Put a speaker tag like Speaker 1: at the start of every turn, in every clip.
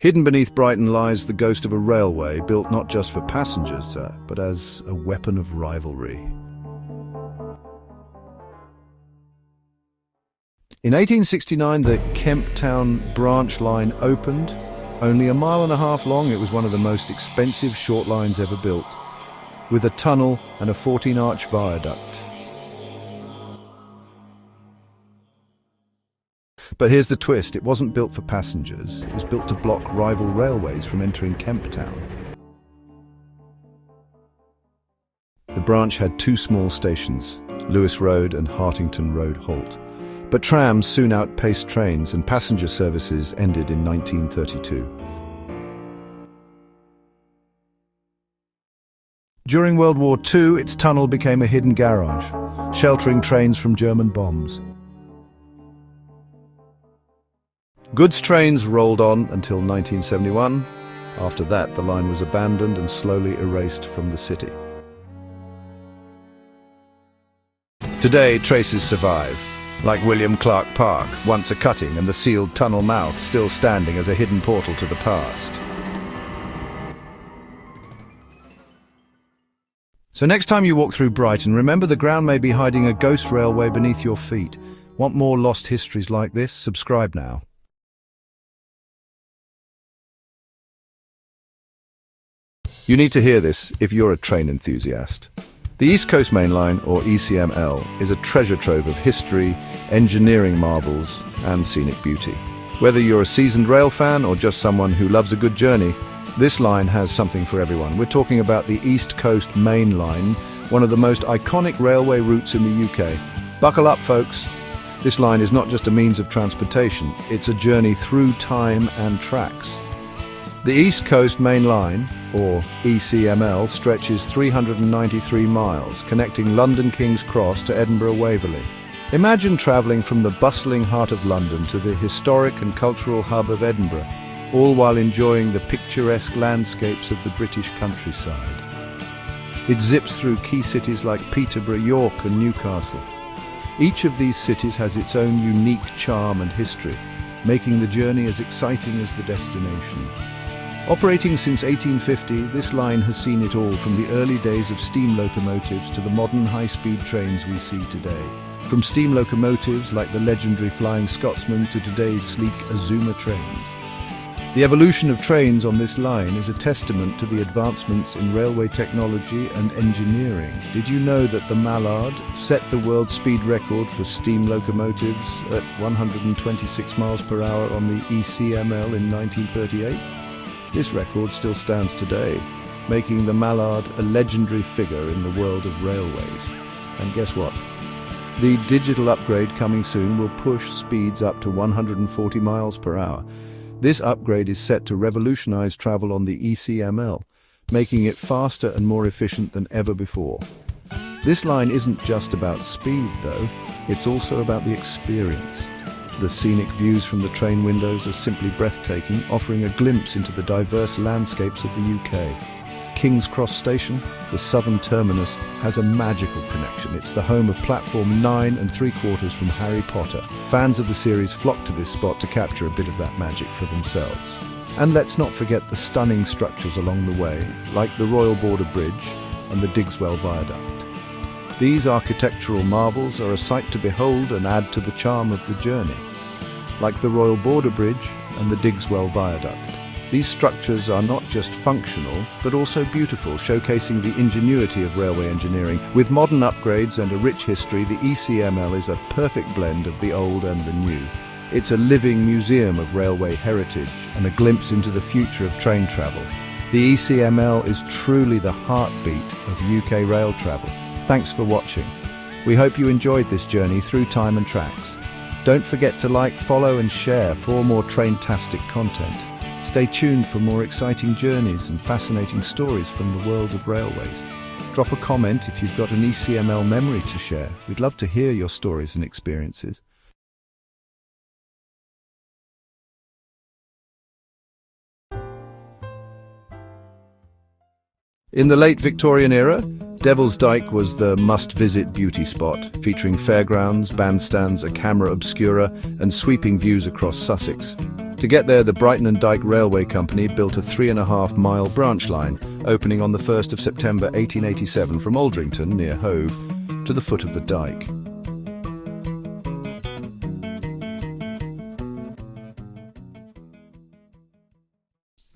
Speaker 1: Hidden beneath Brighton lies the ghost of a railway built not just for passengers, but as a weapon of rivalry. In 1869, the Kemp Town branch line opened. Only a mile and a half long, it was one of the most expensive short lines ever built, with a tunnel and a 14-arch viaduct. But here's the twist, it wasn't built for passengers, it was built to block rival railways from entering Kemp Town. The branch had two small stations, Lewis Road and Hartington Road Halt. But trams soon outpaced trains and passenger services ended in 1932. During World War II, its tunnel became a hidden garage, sheltering trains from German bombs. Goods trains rolled on until 1971. After that, the line was abandoned and slowly erased from the city. Today, traces survive, like William Clark Park, once a cutting, and the sealed tunnel mouth still standing as a hidden portal to the past. So next time you walk through Brighton, remember the ground may be hiding a ghost railway beneath your feet. Want more lost histories like this? Subscribe now. You need to hear this if you're a train enthusiast. The East Coast Main Line, or ECML, is a treasure trove of history, engineering marvels, and scenic beauty. Whether you're a seasoned rail fan or just someone who loves a good journey, this line has something for everyone. We're talking about the East Coast Main Line, one of the most iconic railway routes in the UK. Buckle up, folks. This line is not just a means of transportation, it's a journey through time and tracks. The East Coast Main Line, or ECML, stretches 393 miles, connecting London King's Cross to Edinburgh Waverley. Imagine travelling from the bustling heart of London to the historic and cultural hub of Edinburgh, all while enjoying the picturesque landscapes of the British countryside. It zips through key cities like Peterborough, York and Newcastle. Each of these cities has its own unique charm and history, making the journey as exciting as the destination. Operating since 1850, this line has seen it all, from the early days of steam locomotives to the modern high-speed trains we see today. From steam locomotives like the legendary Flying Scotsman to today's sleek Azuma trains. The evolution of trains on this line is a testament to the advancements in railway technology and engineering. Did you know that the Mallard set the world speed record for steam locomotives at 126 miles per hour on the ECML in 1938? This record still stands today, making the Mallard a legendary figure in the world of railways. And guess what? The digital upgrade coming soon will push speeds up to 140 miles per hour. This upgrade is set to revolutionize travel on the ECML, making it faster and more efficient than ever before. This line isn't just about speed, though. It's also about the experience. The scenic views from the train windows are simply breathtaking, offering a glimpse into the diverse landscapes of the UK. King's Cross Station, the southern terminus, has a magical connection. It's the home of platform 9 3/4 from Harry Potter. Fans of the series flock to this spot to capture a bit of that magic for themselves. And let's not forget the stunning structures along the way, like the Royal Border Bridge and the Digswell Viaduct. These architectural marvels are a sight to behold and add to the charm of the journey. Like the Royal Border Bridge and the Digswell Viaduct, these structures are not just functional, but also beautiful, showcasing the ingenuity of railway engineering. With modern upgrades and a rich history, the ECML is a perfect blend of the old and the new. It's a living museum of railway heritage and a glimpse into the future of train travel. The ECML is truly the heartbeat of UK rail travel. Thanks for watching. We hope you enjoyed this journey through time and tracks. Don't forget to like, follow and share for more train-tastic content. Stay tuned for more exciting journeys and fascinating stories from the world of railways. Drop a comment if you've got an ECML memory to share. We'd love to hear your stories and experiences. In the late Victorian era, Devil's Dyke was the must-visit beauty spot, featuring fairgrounds, bandstands, a camera obscura, and sweeping views across Sussex. To get there, the Brighton and Dyke Railway Company built a 3.5-mile branch line, opening on the 1st of September 1887 from Aldrington, near Hove, to the foot of the Dyke.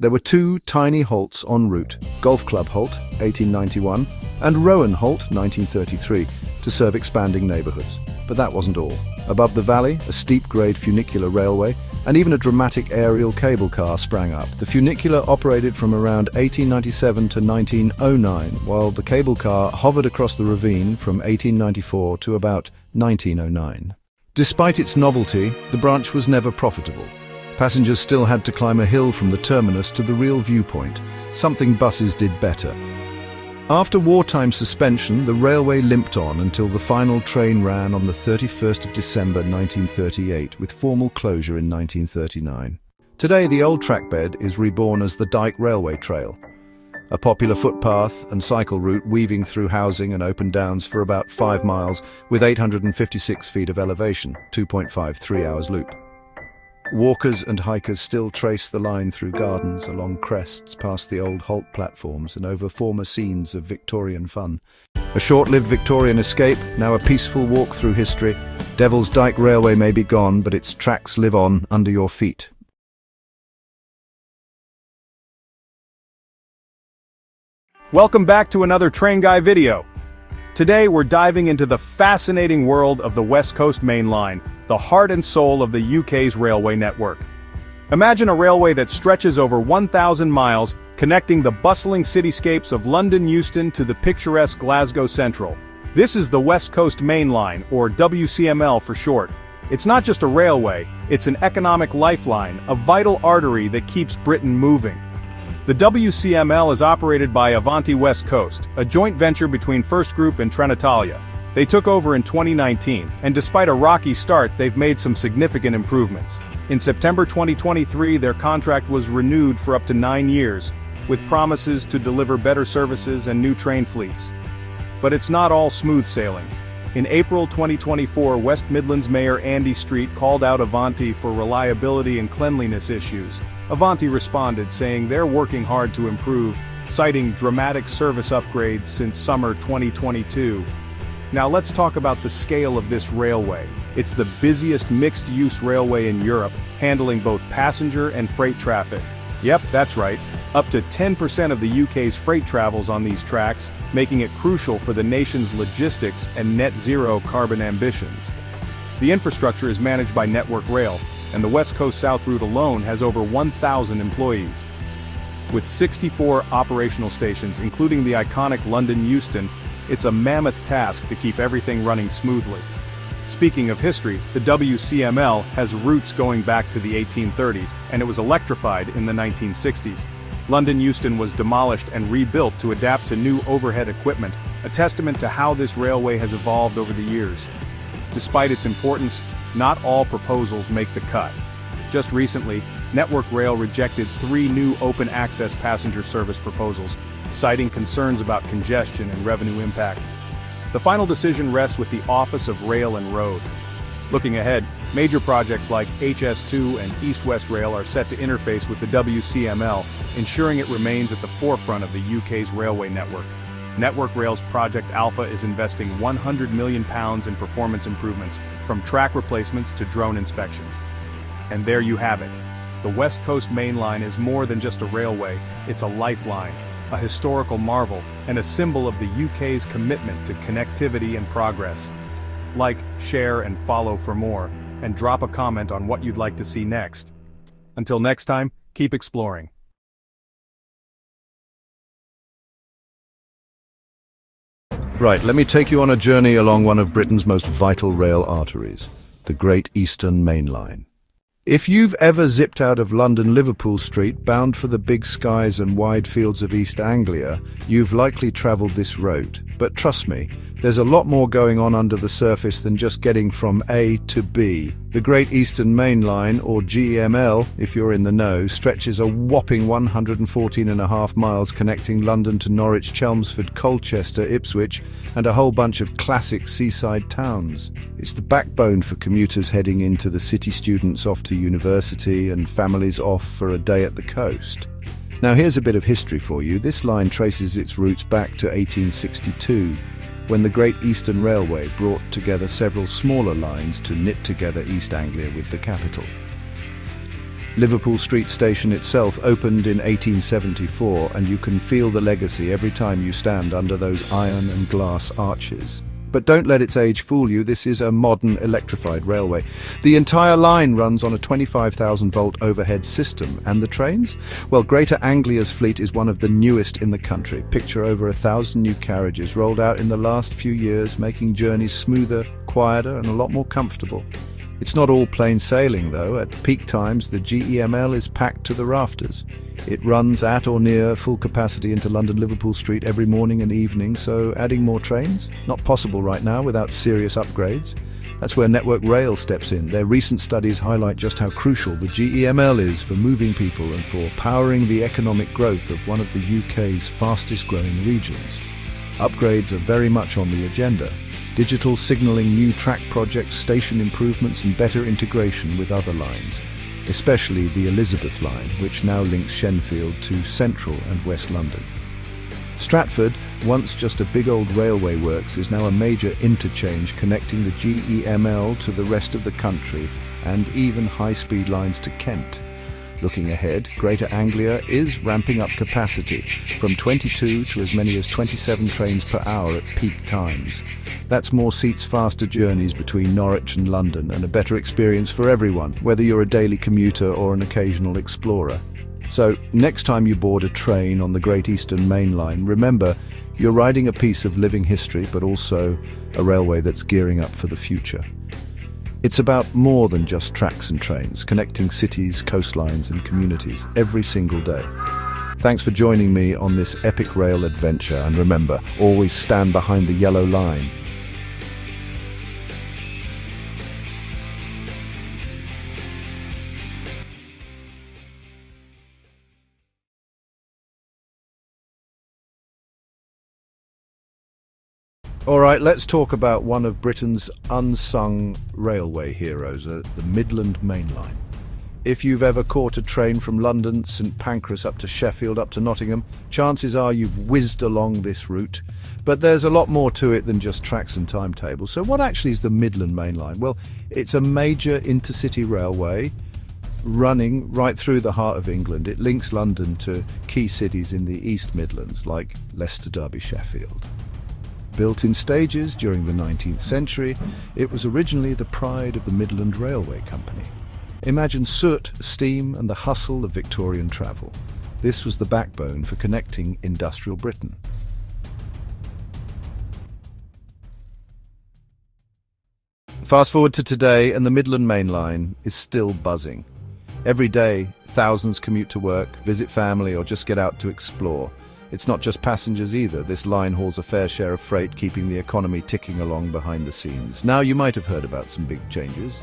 Speaker 1: There were two tiny halts en route, Golf Club Halt, 1891, and Rowan Halt, 1933, to serve expanding neighbourhoods. But that wasn't all. Above the valley, a steep-grade funicular railway, and even a dramatic aerial cable car sprang up. The funicular operated from around 1897 to 1909, while the cable car hovered across the ravine from 1894 to about 1909. Despite its novelty, the branch was never profitable. Passengers still had to climb a hill from the terminus to the real viewpoint, something buses did better. After wartime suspension, the railway limped on until the final train ran on the 31st of December 1938, with formal closure in 1939. Today, the old trackbed is reborn as the Dyke Railway Trail, a popular footpath and cycle route weaving through housing and open downs for about 5 miles, with 856 feet of elevation, 2.53 hours loop. Walkers and hikers still trace the line through gardens, along crests, past the old halt platforms and over former scenes of Victorian fun. A short-lived Victorian escape, now a peaceful walk through history. Devil's Dyke Railway may be gone, but its tracks live on under your feet.
Speaker 2: Welcome back to another Train Guy video. Today we're diving into the fascinating world of the West Coast Main Line, the heart and soul of the UK's railway network. Imagine a railway that stretches over 1,000 miles, connecting the bustling cityscapes of London Euston to the picturesque Glasgow Central. This is the West Coast Main Line, or WCML for short. It's not just a railway, it's an economic lifeline, a vital artery that keeps Britain moving. The WCML is operated by Avanti West Coast, a joint venture between First Group and Trenitalia. They took over in 2019, and despite a rocky start, they've made some significant improvements. In September 2023, their contract was renewed for up to 9 years, with promises to deliver better services and new train fleets. But it's not all smooth sailing. In April 2024, West Midlands Mayor Andy Street called out Avanti for reliability and cleanliness issues. Avanti responded, saying they're working hard to improve, citing dramatic service upgrades since summer 2022. Now let's talk about the scale of this railway. It's the busiest mixed-use railway in Europe, handling both passenger and freight traffic. Yep, that's right. Up to 10% of the UK's freight travels on these tracks, making it crucial for the nation's logistics and net-zero carbon ambitions. The infrastructure is managed by Network Rail, and the West Coast South route alone has over 1,000 employees. With 64 operational stations, including the iconic London Euston, it's a mammoth task to keep everything running smoothly. Speaking of history, the WCML has roots going back to the 1830s, and it was electrified in the 1960s. London Euston was demolished and rebuilt to adapt to new overhead equipment, a testament to how this railway has evolved over the years. Despite its importance, not all proposals make the cut. Just recently, Network Rail rejected 3 new open-access passenger service proposals, citing concerns about congestion and revenue impact. The final decision rests with the Office of Rail and Road. Looking ahead, major projects like HS2 and East-West Rail are set to interface with the WCML, ensuring it remains at the forefront of the UK's railway network. Network Rail's Project Alpha is investing £100 million in performance improvements, from track replacements to drone inspections. And there you have it. The West Coast Main Line is more than just a railway, it's a lifeline, a historical marvel, and a symbol of the UK's commitment to connectivity and progress. Like, share, and follow for more, and drop a comment on what you'd like to see next. Until next time, keep exploring.
Speaker 1: Right, let me take you on a journey along one of Britain's most vital rail arteries, the Great Eastern Main Line. If you've ever zipped out of London Liverpool Street bound for the big skies and wide fields of East Anglia, you've likely travelled this route. But trust me, There's a lot more going on under the surface than just getting from A to B. The Great Eastern Main Line, or GEML, if you're in the know, stretches a whopping 114.5 miles connecting London to Norwich, Chelmsford, Colchester, Ipswich, and a whole bunch of classic seaside towns. It's the backbone for commuters heading into the city, students off to university, and families off for a day at the coast. Now here's a bit of history for you. This line traces its roots back to 1862. When the Great Eastern Railway brought together several smaller lines to knit together East Anglia with the capital. Liverpool Street Station itself opened in 1874, and you can feel the legacy every time you stand under those iron and glass arches. But don't let its age fool you, this is a modern electrified railway. The entire line runs on a 25,000-volt overhead system. And the trains? Well, Greater Anglia's fleet is one of the newest in the country. Picture over 1,000 new carriages rolled out in the last few years, making journeys smoother, quieter, and a lot more comfortable. It's not all plain sailing, though. At peak times, the GEML is packed to the rafters. It runs at or near full capacity into London Liverpool Street every morning and evening, so adding more trains? Not possible right now without serious upgrades. That's where Network Rail steps in. Their recent studies highlight just how crucial the GEML is for moving people and for powering the economic growth of one of the UK's fastest growing regions. Upgrades are very much on the agenda. Digital signalling, new track projects, station improvements and better integration with other lines, especially the Elizabeth line, which now links Shenfield to Central and West London. Stratford, once just a big old railway works, is now a major interchange connecting the GEML to the rest of the country and even high-speed lines to Kent. Looking ahead, Greater Anglia is ramping up capacity from 22 to as many as 27 trains per hour at peak times. That's more seats, faster journeys between Norwich and London, and a better experience for everyone, whether you're a daily commuter or an occasional explorer. So, next time you board a train on the Great Eastern Main Line, remember, you're riding a piece of living history, but also a railway that's gearing up for the future. It's about more than just tracks and trains, connecting cities, coastlines and communities every single day. Thanks for joining me on this epic rail adventure, and remember, always stand behind the yellow line. All right, let's talk about one of Britain's unsung railway heroes, the Midland Main Line. If you've ever caught a train from London, St Pancras up to Sheffield, up to Nottingham, chances are you've whizzed along this route. But there's a lot more to it than just tracks and timetables. So what actually is the Midland Main Line? Well, it's a major intercity railway running right through the heart of England. It links London to key cities in the East Midlands like Leicester, Derby, Sheffield. Built in stages during the 19th century, it was originally the pride of the Midland Railway Company. Imagine soot, steam and the hustle of Victorian travel. This was the backbone for connecting industrial Britain. Fast forward to today and the Midland Main Line is still buzzing. Every day, thousands commute to work, visit family or just get out to explore. It's not just passengers either. This line hauls a fair share of freight, keeping the economy ticking along behind the scenes. Now, you might have heard about some big changes.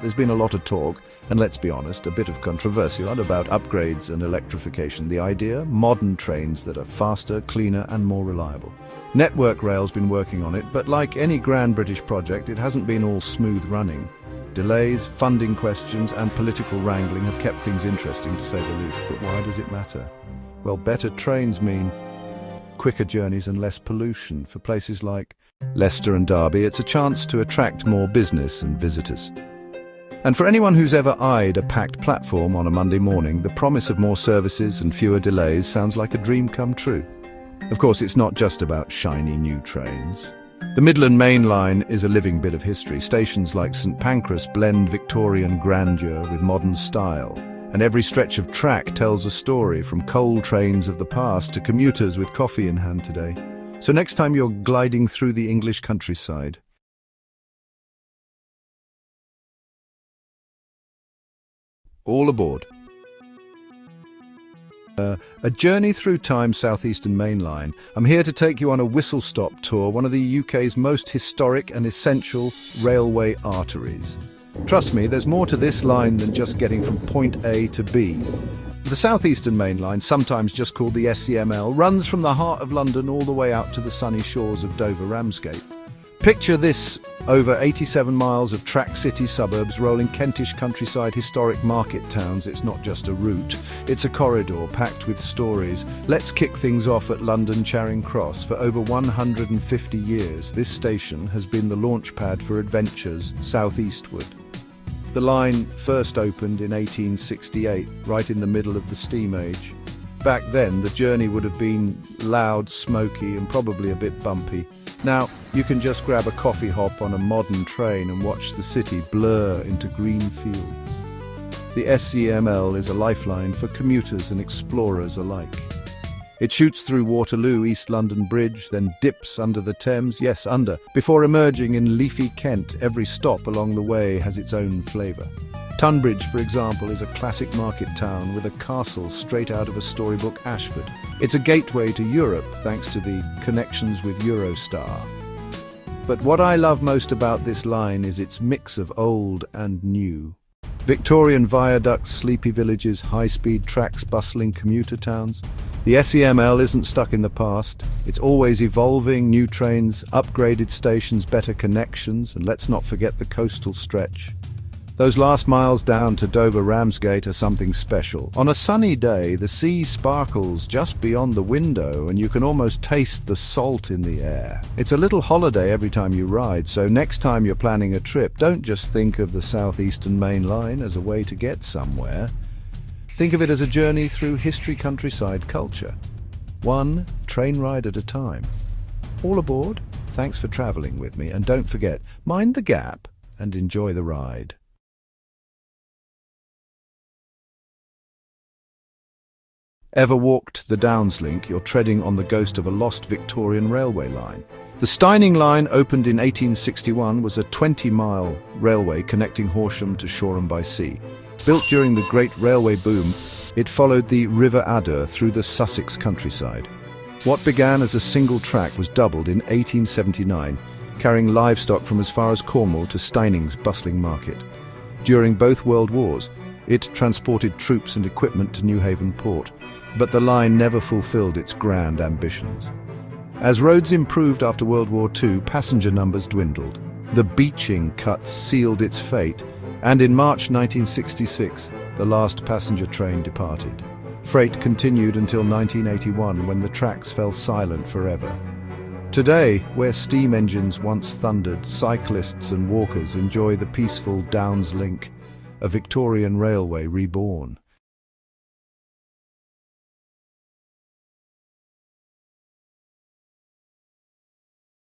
Speaker 1: There's been a lot of talk, and let's be honest, a bit of controversial about upgrades and electrification. The idea? Modern trains that are faster, cleaner and more reliable. Network Rail's been working on it, but like any grand British project, it hasn't been all smooth running. Delays, funding questions and political wrangling have kept things interesting, to say the least. But why does it matter? Well, better trains mean quicker journeys and less pollution. For places like Leicester and Derby, it's a chance to attract more business and visitors. And for anyone who's ever eyed a packed platform on a Monday morning, the promise of more services and fewer delays sounds like a dream come true. Of course, it's not just about shiny new trains. The Midland Main Line is a living bit of history. Stations like St Pancras blend Victorian grandeur with modern style. And every stretch of track tells a story, from coal trains of the past to commuters with coffee in hand today. So next time you're gliding through the English countryside, all aboard. A journey through time's southeastern main line. I'm here to take you on a whistle-stop tour, one of the UK's most historic and essential railway arteries. Trust me, there's more to this line than just getting from point A to B. The southeastern main line, sometimes just called the SCML, runs from the heart of London all the way out to the sunny shores of Dover-Ramsgate. Picture this: over 87 miles of track city suburbs, rolling Kentish countryside, historic market towns. It's not just a route, it's a corridor packed with stories. Let's kick things off at London Charing Cross. For over 150 years, this station has been the launchpad for adventures southeastward. The line first opened in 1868, right in the middle of the steam age. Back then, the journey would have been loud, smoky, and probably a bit bumpy. Now, you can just grab a coffee hop on a modern train and watch the city blur into green fields. The SCML is a lifeline for commuters and explorers alike. It shoots through Waterloo, East London Bridge, then dips under the Thames, yes, under, before emerging in leafy Kent. Every stop along the way has its own flavour. Tunbridge, for example, is a classic market town with a castle straight out of a storybook Ashford. It's a gateway to Europe thanks to the connections with Eurostar. But what I love most about this line is its mix of old and new. Victorian viaducts, sleepy villages, high-speed tracks, bustling commuter towns. The SCML isn't stuck in the past. It's always evolving: new trains, upgraded stations, better connections, and let's not forget the coastal stretch. Those last miles down to Dover-Ramsgate are something special. On a sunny day, the sea sparkles just beyond the window and you can almost taste the salt in the air. It's a little holiday every time you ride, so next time you're planning a trip, don't just think of the Southeastern Main Line as a way to get somewhere. Think of it as a journey through history, countryside, culture. One train ride at a time. All aboard? Thanks for travelling with me, and don't forget, mind the gap and enjoy the ride. Ever walked the Downs Link? You're treading on the ghost of a lost Victorian railway line. The Steyning Line, opened in 1861, was a 20-mile railway connecting Horsham to Shoreham by Sea. Built during the Great Railway Boom, it followed the River Adur through the Sussex countryside. What began as a single track was doubled in 1879, carrying livestock from as far as Cornwall to Steyning's bustling market. During both World Wars, it transported troops and equipment to Newhaven Port, but the line never fulfilled its grand ambitions. As roads improved after World War II, passenger numbers dwindled. The Beeching cuts sealed its fate, and in March 1966, the last passenger train departed. Freight continued until 1981, when the tracks fell silent forever. Today, where steam engines once thundered, cyclists and walkers enjoy the peaceful Downs Link, a Victorian railway reborn.